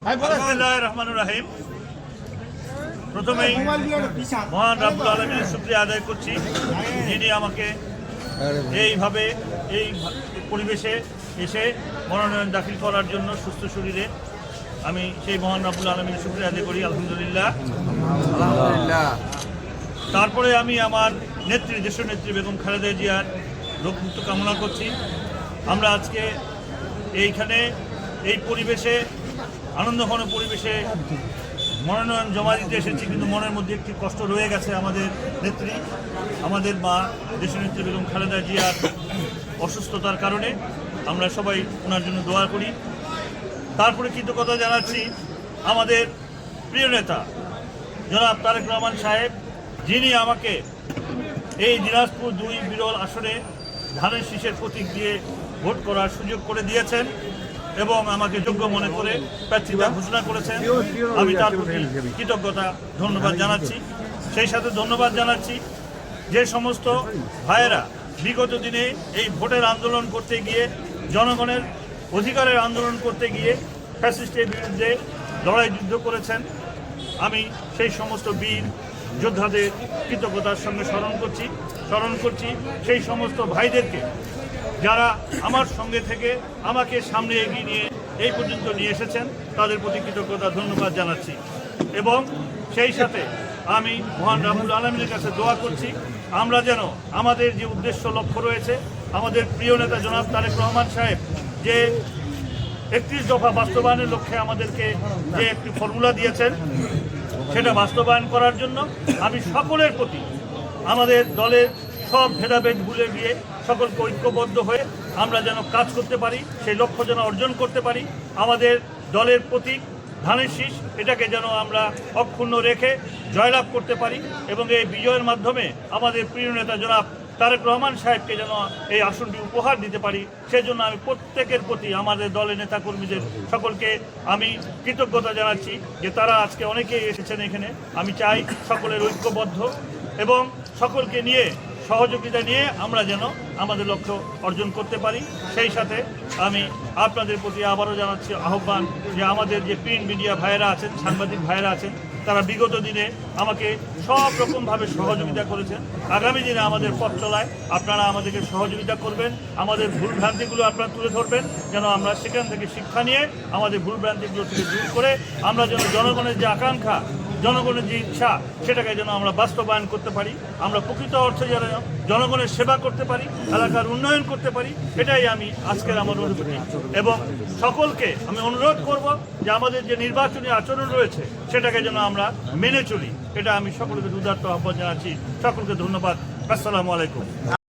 বিসমিল্লাহির রহমানির রহিম। প্রথমেই মহান রাব্বুল আলামিনের শুকরিয়া আদায় করছি, যিনি আমাকে এইভাবে এই পরিবেশে এসে মনোনয়ন দাখিল করার জন্য সুস্থ শরীরে আমি সেই মহান রাব্বুল আলামিনের শুকরিয়া আদায় করি। আলহামদুলিল্লাহ। তারপরে আমি আমার নেত্রী, দেশনেত্রী বেগম খালেদা জিয়ার রোগমুক্ত কামনা করছি। আমরা আজকে এইখানে এই পরিবেশে, আনন্দঘন পরিবেশে মনোনয়ন জমা দিতে এসেছি, কিন্তু মনের মধ্যে একটি কষ্ট রয়ে গেছে। আমাদের নেত্রী, আমাদের মা দেশনেত্রী বেগম খালেদা জিয়ার অসুস্থতার কারণে আমরা সবাই ওনার জন্য দোয়া করি। তারপরে কৃতজ্ঞতা জানাচ্ছি আমাদের প্রিয় নেতা জনাব তারেক রহমান সাহেব, যিনি আমাকে এই দিনাজপুর ২ বিরল আসনে ধানের শীষের প্রতীক দিয়ে ভোট করার সুযোগ করে দিয়েছেন এবং আমাকে যোগ্য মনে করে প্রার্থিতা ঘোষণা করেছেন। আমি তার প্রতি কৃতজ্ঞতা ধন্যবাদ জানাচ্ছি। সেই সাথে ধন্যবাদ জানাচ্ছি যে সমস্ত ভাইয়েরা বিগত দিনে এই ভোটের আন্দোলন করতে গিয়ে, জনগণের অধিকারের আন্দোলন করতে গিয়ে ফ্যাসিস্টের বিরুদ্ধে লড়াই যুদ্ধ করেছেন। আমি সেই সমস্ত বীর যোদ্ধাদের কৃতজ্ঞতার সঙ্গে স্মরণ করছি সেই সমস্ত ভাইদেরকে যারা আমার সঙ্গে থেকে আমাকে সামনে এগিয়ে নিয়ে এই পর্যন্ত নিয়ে এসেছেন, তাদের প্রতি কৃতজ্ঞতা ধন্যবাদ জানাচ্ছি। এবং সেই সাথে আমি মহান রাব্বুল আলামিনের কাছে দোয়া করছি, আমরা যেন আমাদের যে উদ্দেশ্য লক্ষ্য রয়েছে, আমাদের প্রিয় নেতা জনাব তারেক রহমান সাহেব যে ৩১ দফা বাস্তবায়নের লক্ষ্যে আমাদেরকে যে একটি ফর্মুলা দিয়েছেন, সেটা বাস্তবায়ন করার জন্য আমি সকলের প্রতি, আমাদের দলের সব ভেদাভেদ ভুলে গিয়ে সকলকে ঐক্যবদ্ধ হয়ে আমরা যেন কাজ করতে পারি, সেই লক্ষ্য যেন অর্জন করতে পারি। আমাদের দলের প্রতীক ধানের শীষ, এটাকে যেন আমরা অক্ষুণ্ণ রেখে জয়লাভ করতে পারি এবং এই বিজয়ের মাধ্যমে আমাদের প্রিয় নেতা জনাব তারেক রহমান সাহেবকে যেন এই আসনটি উপহার দিতে পারি। সেজন্য আমি প্রত্যেকের প্রতি, আমাদের দলের নেতাকর্মীদের সকলকে আমি কৃতজ্ঞতা জানাচ্ছি যে তারা আজকে অনেকেই এসেছেন এখানে। আমি চাই সকলের ঐক্যবদ্ধ এবং সকলকে নিয়ে, সহযোগিতা নিয়ে আমরা যেন আমাদের লক্ষ্য অর্জন করতে পারি। সেই সাথে আমি আপনাদের প্রতি আবারও জানাচ্ছি আহ্বান যে আমাদের যে প্রিন্ট মিডিয়া ভাইয়েরা আছেন, সাংবাদিক ভাইয়েরা আছেন, তারা বিগত দিনে আমাকে সব রকমভাবে সহযোগিতা করেছেন। আগামী দিনে আমাদের পথ চলায় আপনারা আমাদেরকে সহযোগিতা করবেন, আমাদের ভুলভ্রান্তিগুলো আপনারা তুলে ধরবেন, যেন আমরা সেখান থেকে শিক্ষা নিয়ে আমাদের ভুলভ্রান্তিগুলো থেকে দূর করে আমরা যেন জনগণের যে আকাঙ্ক্ষা, জনগণের যে ইচ্ছা, সেটাকে যেন আমরা বাস্তবায়ন করতে পারি। আমরা প্রকৃত অর্থে যেন জনগণের সেবা করতে পারি, এলাকার উন্নয়ন করতে পারি, এটাই আমি আজকের আমার অনুভূতি। এবং সকলকে আমি অনুরোধ করব যে আমাদের যে নির্বাচনী আচরণ রয়েছে, সেটাকে যেন আমরা মেনে চলি। এটা আমি সকলকে উদাত্ত আহ্বান জানাচ্ছি। সকলকে ধন্যবাদ। আসসালামু আলাইকুম।